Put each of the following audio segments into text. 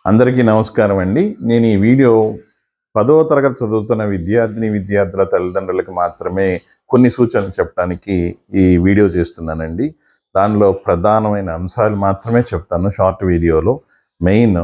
అందరికీ నమస్కారం అండి. నేను ఈ వీడియో 10వ తరగతి చదువుతున్న విద్యార్థుల తల్లిదండ్రులకు మాత్రమే కొన్ని సూచనలు చెప్పడానికి ఈ వీడియో చేస్తున్నానండి. దానిలో ప్రధానమైన అంశాలు మాత్రమే చెప్తాను షార్ట్ వీడియోలో. మెయిన్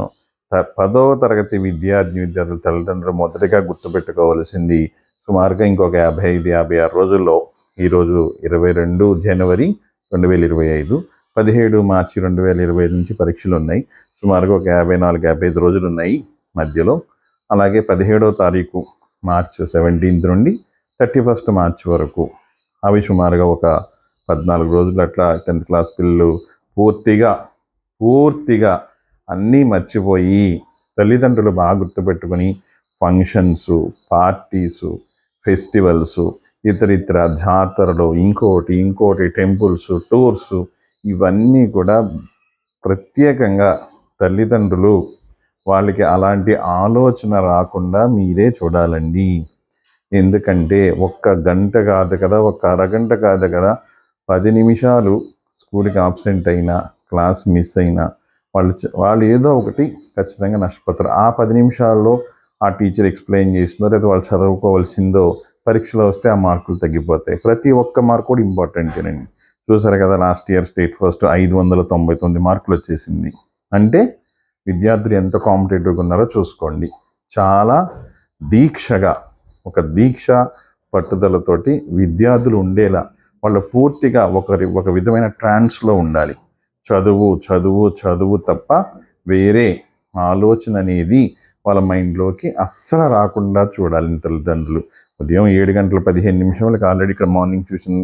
10వ తరగతి విద్యార్థుల తల్లిదండ్రులు మొదటిగా గుర్తుపెట్టుకోవాల్సింది సుమారుగా ఇంకొక 55-56 రోజుల్లో, ఈరోజు 22 జనవరి 2025, 17 మార్చి 2025 నుంచి పరీక్షలు ఉన్నాయి. సుమారుగా ఒక 54-55 రోజులు ఉన్నాయి మధ్యలో. అలాగే 17వ తారీఖు మార్చ్ 17 నుండి 31 మార్చ్ వరకు, అవి సుమారుగా ఒక 14 రోజులు. అట్లా 10th క్లాస్ పిల్లలు పూర్తిగా అన్నీ మర్చిపోయి తల్లిదండ్రులు బాగా గుర్తుపెట్టుకొని ఫంక్షన్స్, పార్టీసు, ఫెస్టివల్స్, ఇతరితర జాతరలు, ఇంకోటి టెంపుల్స్, టూర్స్, ఇవన్నీ కూడా ప్రత్యేకంగా తల్లిదండ్రులు వాళ్ళకి అలాంటి ఆలోచన రాకుండా మీరే చూడాలండి. ఎందుకంటే ఒక్క గంట కాదు కదా, ఒక్క అరగంట కాదు కదా, 10 నిమిషాలు స్కూల్కి ఆబ్సెంట్ అయినా, క్లాస్ మిస్ అయినా వాళ్ళు ఏదో ఒకటి ఖచ్చితంగా నష్టపోతారు. ఆ 10 నిమిషాల్లో ఆ టీచర్ ఎక్స్ప్లెయిన్ చేసిందో లేదా వాళ్ళు చదువుకోవాల్సిందో పరీక్షలో వస్తే ఆ మార్కులు తగ్గిపోతాయి. ప్రతి ఒక్క మార్కు కూడా ఇంపార్టెంటేనండి. చూసారు కదా, లాస్ట్ ఇయర్ స్టేట్ ఫస్ట్ 599 మార్కులు వచ్చేసింది. అంటే విద్యార్థులు ఎంత కాంపిటేటివ్గా ఉన్నారో చూసుకోండి. చాలా దీక్షగా, ఒక దీక్ష పట్టుదలతోటి విద్యార్థులు ఉండేలా వాళ్ళు పూర్తిగా ఒక విధమైన ట్రాన్స్లో ఉండాలి. చదువు తప్ప వేరే ఆలోచన అనేది వాళ్ళ మైండ్లోకి అస్సలు రాకుండా చూడాలి తల్లిదండ్రులు. ఉదయం 7:15 ఆల్రెడీ ఇక్కడ మార్నింగ్ ట్యూషన్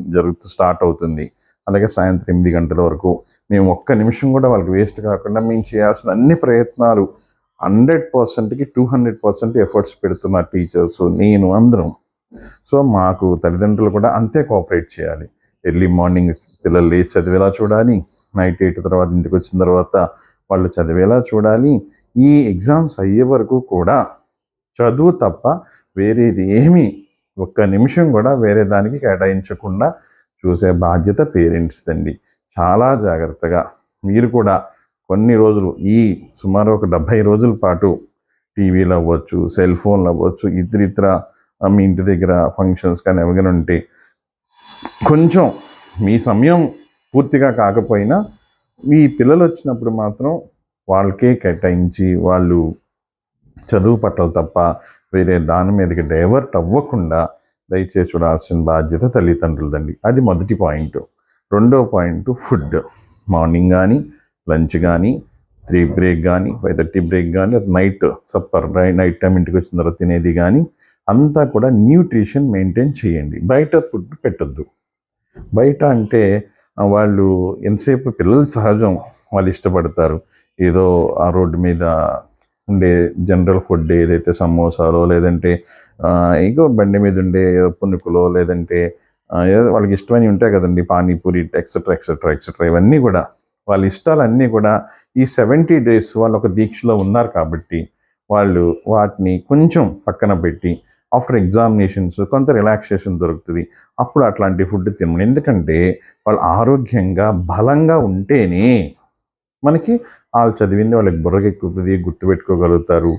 స్టార్ట్ అవుతుంది. అలాగే సాయంత్రం 8 గంటల వరకు మేము ఒక్క నిమిషం కూడా వాళ్ళకి వేస్ట్ కాకుండా మేము చేయాల్సిన అన్ని ప్రయత్నాలు 100%కి 200% ఎఫర్ట్స్ పెడుతున్న టీచర్స్, నేను, అందరం. సో మాకు తల్లిదండ్రులు కూడా అంతే కోఆపరేట్ చేయాలి. ఎర్లీ మార్నింగ్ పిల్లలు లేచి చదివేలా చూడాలి, నైట్ 8 తర్వాత ఇంటికి వచ్చిన తర్వాత వాళ్ళు చదివేలా చూడాలి. ఈ ఎగ్జామ్స్ అయ్యే వరకు కూడా చదువు తప్ప వేరేది ఏమీ ఒక్క నిమిషం కూడా వేరే దానికి కేటాయించకుండా చూసే బాధ్యత పేరెంట్స్దండి. చాలా జాగ్రత్తగా మీరు కూడా కొన్ని రోజులు, ఈ సుమారు ఒక 70 రోజుల పాటు టీవీలు అవ్వచ్చు, సెల్ ఫోన్లు అవ్వచ్చు, ఇతర మీ ఇంటి దగ్గర ఫంక్షన్స్ కానీ ఎవరైనా ఉంటే కొంచెం మీ సమయం పూర్తిగా కాకపోయినా మీ పిల్లలు వచ్చినప్పుడు మాత్రం వాళ్ళకే కేటాయించి వాళ్ళు చదువు పట్ల తప్ప వేరే దాని మీదకి డైవర్ట్ అవ్వకుండా దయచేసి చూడాల్సిన బాధ్యత తల్లిదండ్రులదండి. అది మొదటి పాయింట్. రెండో పాయింట్, ఫుడ్. మార్నింగ్ కానీ, లంచ్ కానీ, 3 బ్రేక్ కానీ, 5:30 బ్రేక్ కానీ, నైట్ సప్పర్, నైట్ టైం ఇంటికి వచ్చిన తర్వాత తినేది కానీ, అంతా కూడా న్యూట్రిషన్ మెయింటైన్ చేయండి. బయట ఫుడ్ పెట్టొద్దు. బయట అంటే వాళ్ళు ఎంతసేపు, పిల్లలు సహజం, వాళ్ళు ఇష్టపడతారు ఏదో ఆ రోడ్డు మీద ఉండే జనరల్ ఫుడ్, ఏదైతే సమోసాలో లేదంటే ఇంకో బండి మీద ఉండే పునుకులో లేదంటే వాళ్ళకి ఇష్టమైనవి ఉంటాయి కదండి, పానీపూరి, ఎక్సెట్రా, ఇవన్నీ కూడా వాళ్ళ ఇష్టాలన్నీ కూడా ఈ 70 days వాళ్ళు ఒక దీక్షలో ఉన్నారు కాబట్టి వాళ్ళు వాటిని కొంచెం పక్కన పెట్టి ఆఫ్టర్ ఎగ్జామినేషన్స్ కొంత రిలాక్సేషన్ దొరుకుతుంది. అప్పుడు అట్లాంటి ఫుడ్ తినము. ఎందుకంటే వాళ్ళు ఆరోగ్యంగా బలంగా ఉంటేనే మనకి వాళ్ళు చదివింది వాళ్ళకి బుర్రకెక్కుతుంది, గుర్తుపెట్టుకోగలుగుతారు,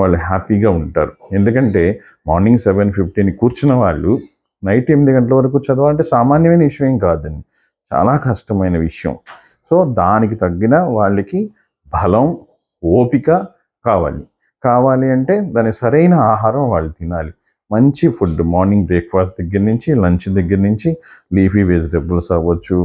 వాళ్ళు హ్యాపీగా ఉంటారు. ఎందుకంటే మార్నింగ్ 7:15 కూర్చున్న వాళ్ళు నైట్ 8 గంటల వరకు చదవాలంటే సామాన్యమైన విషయం కాదండి, చాలా కష్టమైన విషయం. సో దానికి తగ్గిన వాళ్ళకి బలం, ఓపిక కావాలి అంటే దాని సరైన ఆహారం వాళ్ళు తినాలి. మంచి ఫుడ్, మార్నింగ్ బ్రేక్ఫాస్ట్ దగ్గర నుంచి, లంచ్ దగ్గర నుంచి, లీఫీ వెజిటబుల్స్ అవ్వచ్చు,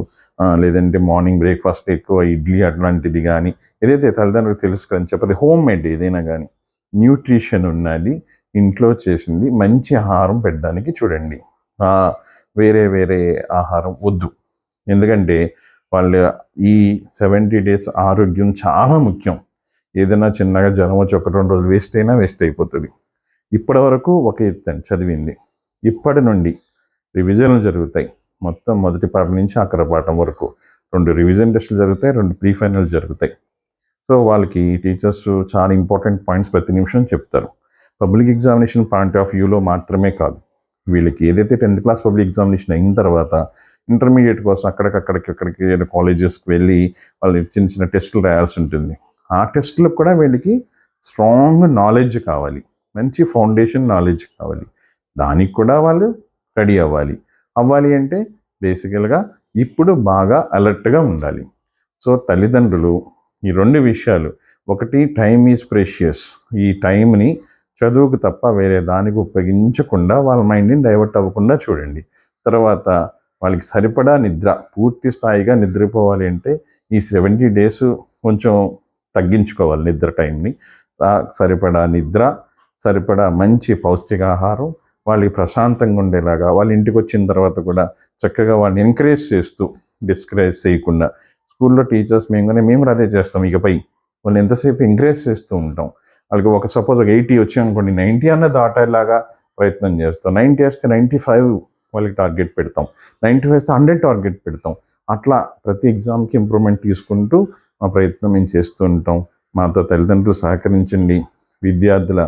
లేదంటే మార్నింగ్ బ్రేక్ఫాస్ట్ ఎక్కువ ఇడ్లీ అట్లాంటిది కానీ, ఏదైతే తల్లిదండ్రులకు తెలుసు కదని చెప్పది, హోమ్ మేడ్ ఏదైనా కానీ న్యూట్రిషన్ ఉన్నది, ఇంట్లో చేసింది మంచి ఆహారం పెట్టడానికి చూడండి. వేరే ఆహారం వద్దు. ఎందుకంటే వాళ్ళ ఈ 70 days ఆరోగ్యం చాలా ముఖ్యం. ఏదైనా చిన్నగా జ్వరం వచ్చి 1-2 రోజులు వేస్ట్ అయిపోతుంది. ఇప్పటి వరకు ఒక ఎత్తు చదివింది, ఇప్పటి నుండి రివిజన్లు జరుగుతాయి. మొత్తం మొదటి పాఠం నుంచి ఆఖరి పాఠం వరకు 2 రివిజన్ టెస్టులు జరుగుతాయి, 2 ప్రీ ఫైనల్ జరుగుతాయి. సో వాళ్ళకి టీచర్స్ చాలా ఇంపార్టెంట్ పాయింట్స్ ప్రతి నిమిషం చెప్తారు. పబ్లిక్ ఎగ్జామినేషన్ పాయింట్ ఆఫ్ వ్యూలో మాత్రమే కాదు, వీళ్ళకి ఏదైతే 10th క్లాస్ పబ్లిక్ ఎగ్జామినేషన్ అయిన తర్వాత ఇంటర్మీడియట్ కోసం అక్కడికి కాలేజెస్కి వెళ్ళి వాళ్ళు చిన్న టెస్టులు రాయాల్సి ఉంటుంది. ఆ టెస్ట్లకు కూడా వీళ్ళకి స్ట్రాంగ్ నాలెడ్జ్ కావాలి, మంచి ఫౌండేషన్ నాలెడ్జ్ కావాలి. దానికి కూడా వాళ్ళు రెడీ అవ్వాలి అంటే బేసికల్గా ఇప్పుడు బాగా అలర్ట్గా ఉండాలి. సో తల్లిదండ్రులు ఈ 2 విషయాలు, ఒకటి టైమ్ ఈజ్ ప్రెషియస్, ఈ టైంని చదువుకు తప్ప వేరే దానికి ఉపయోగించకుండా వాళ్ళ మైండ్ని డైవర్ట్ అవ్వకుండా చూడండి. తర్వాత వాళ్ళకి సరిపడా నిద్ర, పూర్తి స్థాయిగా నిద్రపోవాలి అంటే ఈ 70 డేస్ కొంచెం తగ్గించుకోవాలి నిద్ర టైంని. సరిపడా నిద్ర, సరిపడా మంచి పౌష్టికాహారం, వాళ్ళకి ప్రశాంతంగా ఉండేలాగా, వాళ్ళ ఇంటికి వచ్చిన తర్వాత కూడా చక్కగా వాళ్ళని ఎంకరేజ్ చేస్తూ, డిస్కరేజ్ చేయకుండా. స్కూల్లో టీచర్స్ మేము అదే చేస్తాం. ఇకపై వాళ్ళు ఎంతసేపు ఎంకరేజ్ చేస్తూ ఉంటాం. వాళ్ళకి సపోజ్ ఒక 80 వచ్చాయనుకోండి, 90 అన్న దాటేలాగా ప్రయత్నం చేస్తాం. 90 వస్తే 95 వాళ్ళకి టార్గెట్ పెడతాం, 95 వస్తే 100 టార్గెట్ పెడతాం. అట్లా ప్రతి ఎగ్జామ్కి ఇంప్రూవ్మెంట్ తీసుకుంటూ మా ప్రయత్నం మేము చేస్తూ ఉంటాం. మాతో తల్లిదండ్రులు సహకరించండి. విద్యార్థుల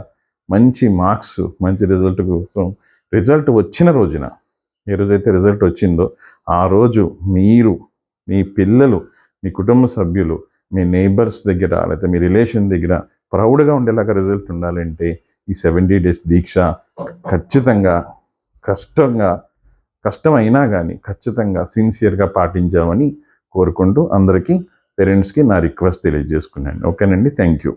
మంచి మార్క్స్, మంచి రిజల్ట్ కోసం, రిజల్ట్ వచ్చిన రోజున, ఏ రోజైతే రిజల్ట్ వచ్చిందో ఆ రోజు మీరు, మీ పిల్లలు, మీ కుటుంబ సభ్యులు, మీ నైబర్స్ దగ్గర, లేకపోతే మీ రిలేషన్ దగ్గర ప్రౌడ్గా ఉండేలాగా రిజల్ట్ ఉండాలంటే ఈ 70 డేస్ దీక్ష ఖచ్చితంగా, కష్టమైనా కానీ ఖచ్చితంగా సిన్సియర్గా పాటించామని కోరుకుంటూ అందరికీ, పేరెంట్స్కి నా రిక్వెస్ట్ తెలియజేసుకున్నాను. ఓకేనండి, థ్యాంక్ యూ.